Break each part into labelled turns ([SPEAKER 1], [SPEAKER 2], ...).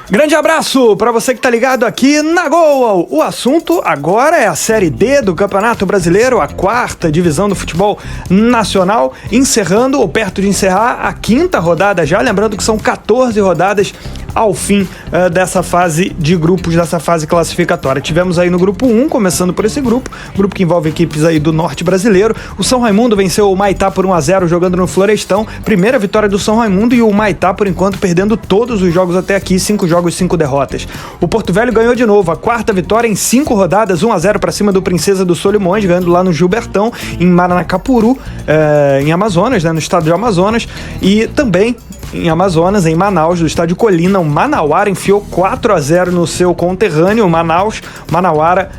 [SPEAKER 1] Grande abraço para você que tá ligado aqui na Gol. O assunto agora é a Série D do Campeonato Brasileiro, a quarta divisão do futebol nacional, encerrando ou perto de encerrar a quinta rodada já, lembrando que são 14 rodadas ao fim dessa fase de grupos, dessa fase classificatória. Tivemos aí no grupo 1, começando por esse grupo que envolve equipes aí do norte brasileiro. O São Raimundo venceu o Maitá por 1-0 jogando no Florestão, primeira vitória do São Raimundo, e o Maitá por enquanto perdendo todos os jogos até aqui, 5 jogos, 5 derrotas. O Porto Velho ganhou de novo, a quarta vitória em 5 rodadas, 1-0 para cima do Princesa dos Solimões, ganhando lá no Gilbertão, em Maranacapuru, em Amazonas, né, no estado de Amazonas, e também em Amazonas, em Manaus, do estádio Colina, o Manauara enfiou 4-0 no seu conterrâneo, Manauara,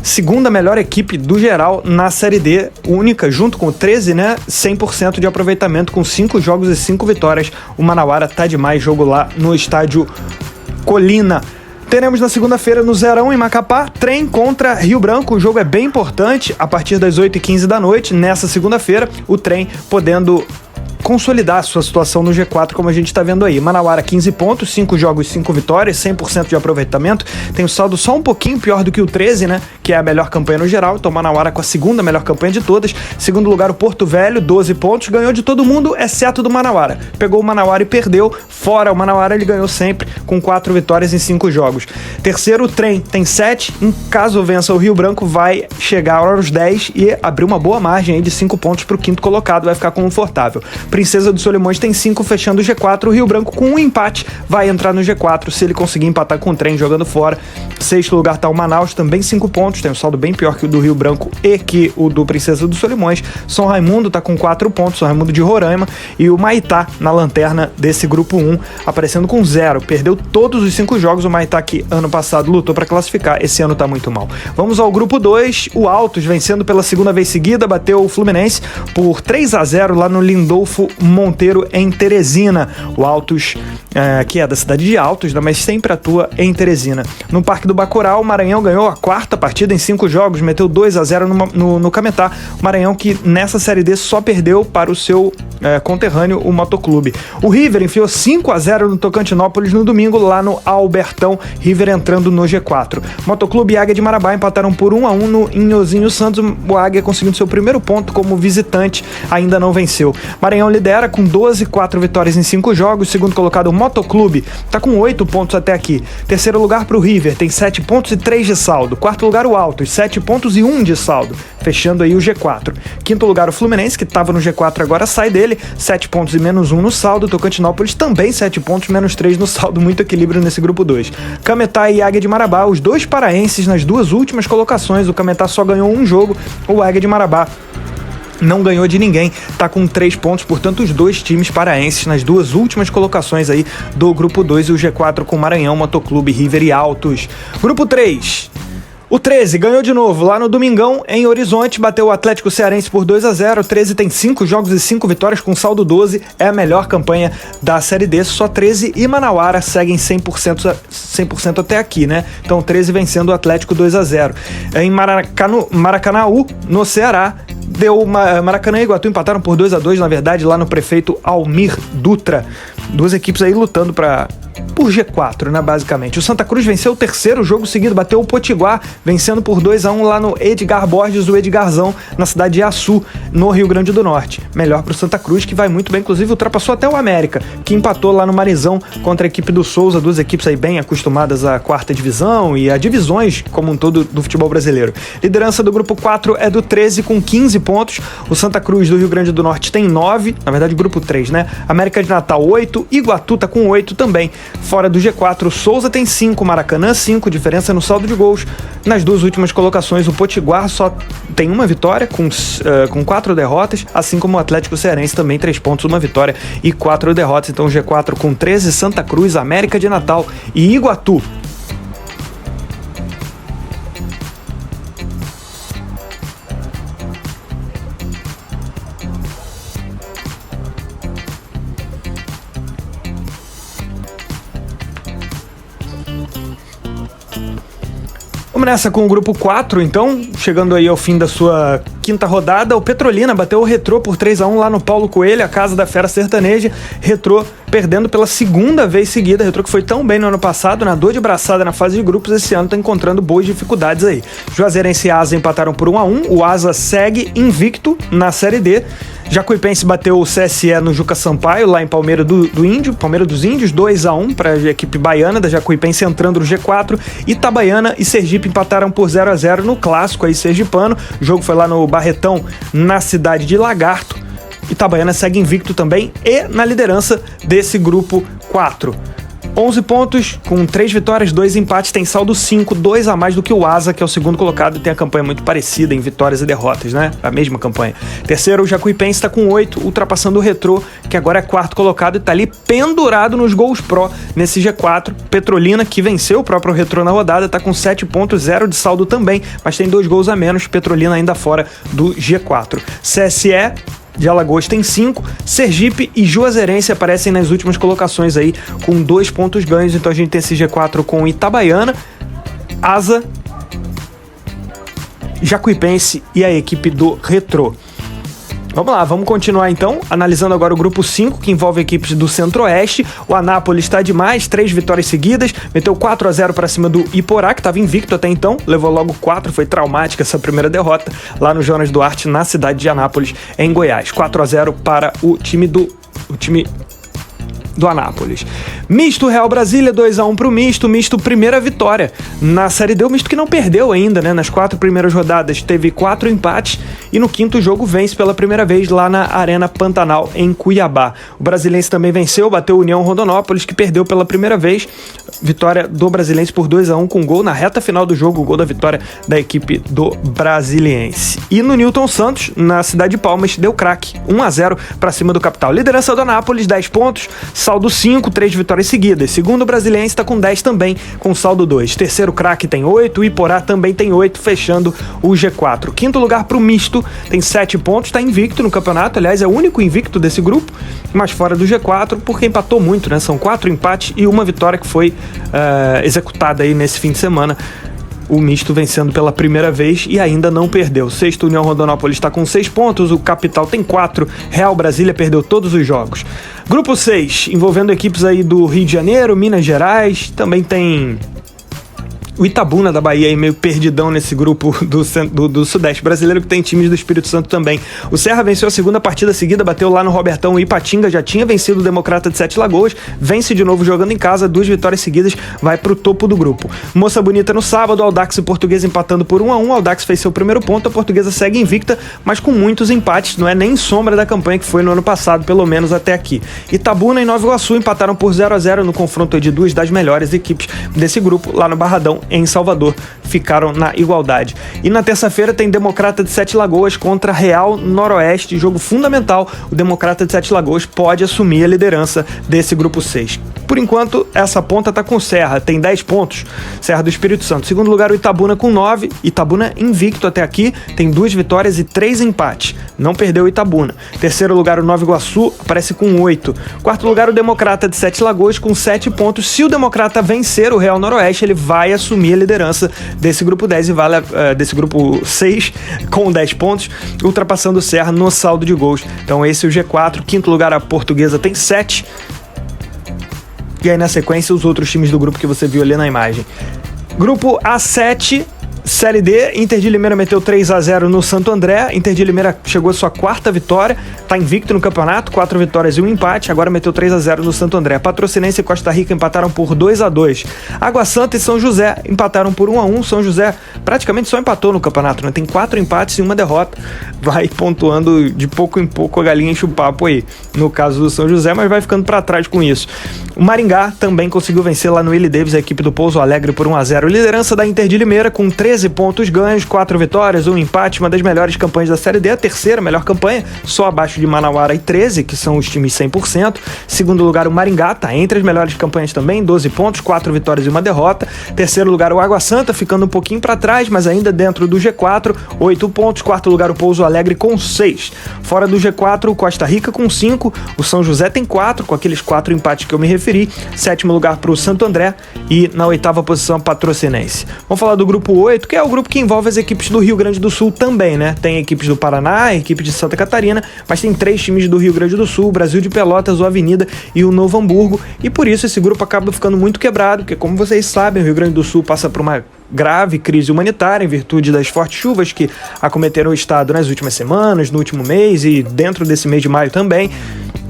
[SPEAKER 1] segunda melhor equipe do geral na Série D, única, junto com o 13, né, 100% de aproveitamento, com 5 jogos e 5 vitórias. O Manauara tá demais, jogo lá no estádio Colina. Teremos na segunda-feira no Zerão, em Macapá, Trem contra Rio Branco. O jogo é bem importante, a partir das 8h15 da noite, nessa segunda-feira, o Trem podendo consolidar sua situação no G4, como a gente está vendo aí. Manauara 15 pontos, 5 jogos, 5 vitórias, 100% de aproveitamento, tem um saldo só um pouquinho pior do que o 13, né, que é a melhor campanha no geral. Então Manauara com a segunda melhor campanha de todas. Segundo lugar o Porto Velho, 12 pontos, ganhou de todo mundo, exceto do Manauara. Pegou o Manauara e perdeu, fora o Manauara ele ganhou sempre, com 4 vitórias em 5 jogos. Terceiro, o Trem, tem 7, em caso vença o Rio Branco, vai chegar aos 10 e abrir uma boa margem aí de 5 pontos para o quinto colocado, vai ficar confortável. Princesa dos Solimões tem 5, fechando o G4. O Rio Branco, com um empate, vai entrar no G4 se ele conseguir empatar com o Trem jogando fora. Sexto lugar está o Manaus, também 5 pontos, tem um saldo bem pior que o do Rio Branco e que o do Princesa dos Solimões. São Raimundo está com 4 pontos, São Raimundo de Roraima, e o Maitá na lanterna desse grupo 1, aparecendo com 0. Perdeu todos os 5 jogos. O Maitá, que ano passado lutou para classificar, esse ano está muito mal. Vamos ao grupo 2, o Altos vencendo pela segunda vez seguida, bateu o Fluminense por 3-0 lá no Lindolfo Monteiro, em Teresina. O Altos, que é da cidade de Altos, né, mas sempre atua em Teresina. No Parque do Bacurau, o Maranhão ganhou a quarta partida em 5 jogos, meteu 2-0 no Cametá. O Maranhão, que nessa Série D só perdeu para o seu conterrâneo, o Motoclube. O River enfiou 5-0 no Tocantinópolis no domingo, lá no Albertão. River entrando no G4. Motoclube e Águia de Marabá empataram por 1-1 no Inhozinho Santos. O Águia conseguindo seu primeiro ponto como visitante, ainda não venceu. Maranhão lidera com 12, 4 vitórias em 5 jogos. Segundo colocado, o Motoclube, está com 8 pontos até aqui. Terceiro lugar para o River, tem 7 pontos e 3 de saldo. Quarto lugar, o Altos, 7 pontos e 1 de saldo, fechando aí o G4. Quinto lugar, o Fluminense, que estava no G4, agora sai dele, 7 pontos e menos 1 no saldo. Tocantinópolis também 7 pontos, menos 3 no saldo, muito equilíbrio nesse grupo 2. Cametá e Águia de Marabá, os dois paraenses nas duas últimas colocações. O Cametá só ganhou um jogo, o Águia de Marabá não ganhou de ninguém, tá com 3 pontos, portanto os dois times paraenses nas duas últimas colocações aí do grupo 2, e o G4 com Maranhão, Motoclube, River e Altos. Grupo 3, o 13 ganhou de novo lá no Domingão, em Horizonte, bateu o Atlético Cearense por 2-0. O 13 tem 5 jogos e 5 vitórias com saldo 12, é a melhor campanha da Série D. Só 13 e Manauara seguem 100% até aqui, né? Então 13 vencendo o Atlético 2-0. Em Maracanaú, no Ceará, Maracanã e Iguatu empataram por 2-2, na verdade, lá no Prefeito Almir Dutra. Duas equipes aí lutando por G4, né, basicamente. O Santa Cruz venceu o terceiro jogo seguido, bateu o Potiguar, vencendo por 2-1 lá no Edgar Borges, o Edgarzão, na cidade de Açu, no Rio Grande do Norte. Melhor pro Santa Cruz, que vai muito bem, inclusive ultrapassou até o América, que empatou lá no Marizão contra a equipe do Souza, duas equipes aí bem acostumadas à quarta divisão e a divisões como um todo do futebol brasileiro. Liderança do grupo 4 é do 13 com 15 pontos. O Santa Cruz do Rio Grande do Norte tem 9, na verdade grupo 3, né? América de Natal 8, Iguatu tá com 8 também. Fora do G4, o Souza tem 5, Maracanã 5, diferença no saldo de gols. Nas duas últimas colocações, o Potiguar só tem uma vitória, com 4 derrotas, assim como o Atlético Cearense também 3 pontos, uma vitória e 4 derrotas. Então o G4 com 13, Santa Cruz, América de Natal e Iguatu. Vamos nessa com o grupo 4, então, chegando aí ao fim da sua quinta rodada. O Petrolina bateu o Retrô por 3-1 lá no Paulo Coelho, a casa da fera sertaneja. Retrô perdendo pela segunda vez seguida. Retrô que foi tão bem no ano passado, nadou de braçada na fase de grupos, esse ano tá encontrando boas dificuldades aí. Juazeirense e Asa empataram por 1-1, o Asa segue invicto na Série D. Jacuipense bateu o CSE no Juca Sampaio, lá em Palmeira Palmeira dos Índios, 2-1 para a equipe baiana da Jacuipense entrando no G4. Itabaiana e Sergipe empataram por 0-0 no clássico aí sergipano. O jogo foi lá no Barretão, na cidade de Lagarto. Itabaiana segue invicto também e na liderança desse grupo 4. 11 pontos, com 3 vitórias, 2 empates, tem saldo 5, 2 a mais do que o Asa, que é o segundo colocado e tem a campanha muito parecida em vitórias e derrotas, né? A mesma campanha. Terceiro, o Jacuipense está com 8, ultrapassando o Retrô, que agora é quarto colocado e tá ali pendurado nos gols pró nesse G4. Petrolina, que venceu o próprio Retrô na rodada, tá com 7 pontos, 0 de saldo também, mas tem 2 gols a menos, Petrolina ainda fora do G4. CSE de Alagoas tem 5, Sergipe e Juazeirense aparecem nas últimas colocações aí com 2 pontos ganhos, então a gente tem esse G4 com Itabaiana, Asa, Jacuipense e a equipe do Retrô. Vamos lá, vamos continuar então, analisando agora o grupo 5, que envolve equipes do Centro-Oeste. O Anápolis está demais, 3 vitórias seguidas, meteu 4-0 para cima do Iporá, que estava invicto até então, levou logo 4, foi traumática essa primeira derrota, lá no Jonas Duarte, na cidade de Anápolis, em Goiás. 4-0 para o time do Anápolis. Misto Real Brasília, 2-1 pro Misto, primeira vitória na Série D, o Misto que não perdeu ainda, né? Nas 4 primeiras rodadas teve 4 empates e no 5º jogo vence pela primeira vez lá na Arena Pantanal, em Cuiabá. O Brasilense também venceu, bateu o União Rondonópolis, que perdeu pela primeira vez, vitória do Brasilense por 2-1 com gol na reta final do jogo, o gol da vitória da equipe do Brasiliense. E no Newton Santos, na cidade de Palmas, deu craque, 1-0 para cima do Capital. Liderança do Anápolis, 10 pontos, saldo 5, 3 vitórias seguidas. Segundo, o Brasiliense está com 10 também, com saldo 2. Terceiro, Craque tem 8, o Iporá também tem 8, fechando o G4. Quinto lugar para o Misto, tem 7 pontos, está invicto no campeonato, aliás, é o único invicto desse grupo, mas fora do G4, porque empatou muito, né? São 4 empates e uma vitória que foi executada aí nesse fim de semana. O Misto vencendo pela primeira vez e ainda não perdeu. Sexto, União Rondonópolis está com 6 pontos, o Capital tem 4, Real Brasília perdeu todos os jogos. Grupo 6, envolvendo equipes aí do Rio de Janeiro, Minas Gerais, também tem o Itabuna da Bahia aí meio perdidão nesse grupo do Sudeste brasileiro, que tem times do Espírito Santo também. O Serra venceu a segunda partida seguida, bateu lá no Robertão e Ipatinga, já tinha vencido o Democrata de Sete Lagoas, vence de novo jogando em casa, 2 vitórias seguidas, vai pro topo do grupo. Moça Bonita no sábado, Audax e Portuguesa empatando por 1-1, Audax fez seu primeiro ponto, a Portuguesa segue invicta, mas com muitos empates, não é nem sombra da campanha que foi no ano passado, pelo menos até aqui. Itabuna e Nova Iguaçu empataram por 0-0 no confronto de 2 das melhores equipes desse grupo, lá no Barradão, em Salvador, ficaram na igualdade. E na terça-feira tem Democrata de Sete Lagoas contra Real Noroeste, jogo fundamental. O Democrata de Sete Lagoas pode assumir a liderança desse grupo 6. Por enquanto, essa ponta tá com Serra, tem 10 pontos, Serra do Espírito Santo. Segundo lugar, o Itabuna com 9, Itabuna invicto até aqui, tem 2 vitórias e 3 empates, não perdeu o Itabuna. Terceiro lugar, o Nova Iguaçu, aparece com 8. Quarto lugar, o Democrata de Sete Lagoas com 7 pontos. Se o Democrata vencer o Real Noroeste, ele vai assumir a liderança desse grupo 10 e vale desse grupo 6 com 10 pontos, ultrapassando o Serra no saldo de gols. Então esse é o G4. Quinto lugar, a Portuguesa tem 7. E aí na sequência os outros times do grupo que você viu ali na imagem. Grupo A7, Série D, Inter de Limeira meteu 3-0 no Santo André. Inter de Limeira chegou à sua 4ª vitória, tá invicto no campeonato, 4 vitórias e 1 empate, agora meteu 3-0 no Santo André. Patrocinense e Costa Rica empataram por 2-2. Água Santa e São José empataram por 1-1. São José praticamente só empatou no campeonato, né? Tem 4 empates e 1 derrota. Vai pontuando de pouco em pouco, a galinha enche o papo aí, no caso do São José, mas vai ficando para trás com isso. O Maringá também conseguiu vencer lá no Willie Davis a equipe do Pouso Alegre por 1-0. Liderança da Inter de Limeira com 13 pontos ganhos, 4 vitórias, 1 empate, uma das melhores campanhas da Série D, a terceira melhor campanha, só abaixo de Manauara e 13, que são os times 100%. Segundo lugar, o Maringá, tá entre as melhores campanhas também, 12 pontos, 4 vitórias e 1 derrota. Terceiro lugar, o Água Santa, ficando um pouquinho para trás, mas ainda dentro do G4, 8 pontos. Quarto lugar, o Pouso Alegre com 6. Fora do G4, o Costa Rica com 5, o São José tem 4, com aqueles 4 empates que eu me referi. Sétimo lugar para o Santo André e na 8ª posição, Patrocinense. Vamos falar do grupo 8, 8, que é o grupo que envolve as equipes do Rio Grande do Sul também, né? Tem equipes do Paraná, equipe de Santa Catarina, mas tem 3 times do Rio Grande do Sul, o Brasil de Pelotas, o Avenida e o Novo Hamburgo, e por isso esse grupo acaba ficando muito quebrado, porque como vocês sabem, o Rio Grande do Sul passa por uma grave crise humanitária em virtude das fortes chuvas que acometeram o estado nas últimas semanas, no último mês e dentro desse mês de maio também.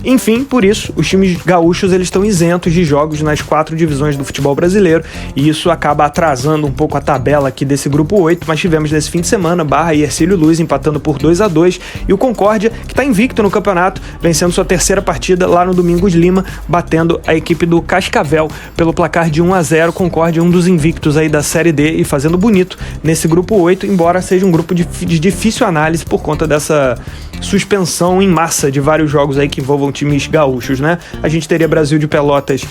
[SPEAKER 1] Enfim, por isso, os times gaúchos eles estão isentos de jogos nas 4 divisões do futebol brasileiro e isso acaba atrasando um pouco a tabela aqui desse grupo 8, mas tivemos nesse fim de semana Barra e Hercílio Luz empatando por 2-2 e o Concórdia, que está invicto no campeonato, vencendo sua terceira partida lá no Domingos Lima, batendo a equipe do Cascavel pelo placar de 1-0. Concórdia, um dos invictos aí da Série D e fazendo bonito nesse grupo 8, embora seja um grupo de difícil análise por conta dessa suspensão em massa de vários jogos aí que envolvam times gaúchos, né? A gente teria Brasil de Pelotas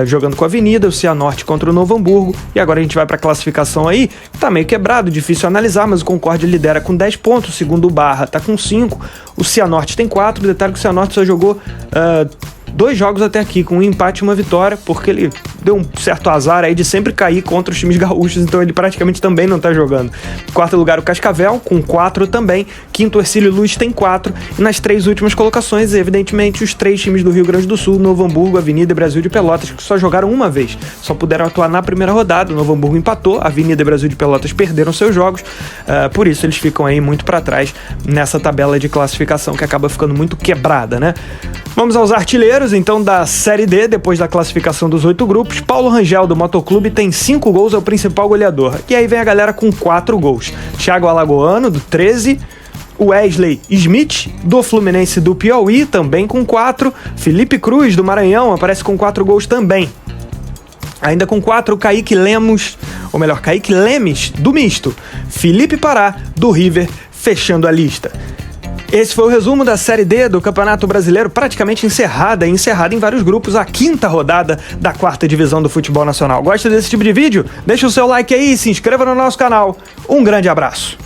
[SPEAKER 1] jogando com a Avenida, o Cianorte contra o Novo Hamburgo, e agora a gente vai para a classificação aí, que tá meio quebrado, difícil analisar, mas o Concórdia lidera com 10 pontos, segundo o Barra tá com 5, o Cianorte tem 4, detalhe que o Cianorte só jogou 2 jogos até aqui, com um empate e uma vitória, porque ele deu um certo azar aí de sempre cair contra os times gaúchos, então ele praticamente também não tá jogando. Em quarto lugar o Cascavel, com 4 também, quinto Hercílio Luz tem 4, e nas 3 últimas colocações, evidentemente, os 3 times do Rio Grande do Sul, Novo Hamburgo, Avenida e Brasil de Pelotas, que só jogaram uma vez, só puderam atuar na primeira rodada, o Novo Hamburgo empatou, Avenida e Brasil de Pelotas perderam seus jogos, por isso eles ficam aí muito para trás nessa tabela de classificação que acaba ficando muito quebrada, né? Vamos aos artilheiros, então, da Série D, depois da classificação dos 8 grupos. Paulo Rangel, do Motoclube, tem 5 gols, é o principal goleador. E aí vem a galera com 4 gols. Thiago Alagoano, do 13. Wesley Smith, do Fluminense do Piauí, também com 4. Felipe Cruz, do Maranhão, aparece com 4 gols também. Ainda com 4, Kaique Lemes, do Misto. Felipe Pará, do River, fechando a lista. Esse foi o resumo da Série D do Campeonato Brasileiro, praticamente encerrada em vários grupos, a 5ª rodada da 4ª divisão do futebol nacional. Gosta desse tipo de vídeo? Deixa o seu like aí e se inscreva no nosso canal. Um grande abraço!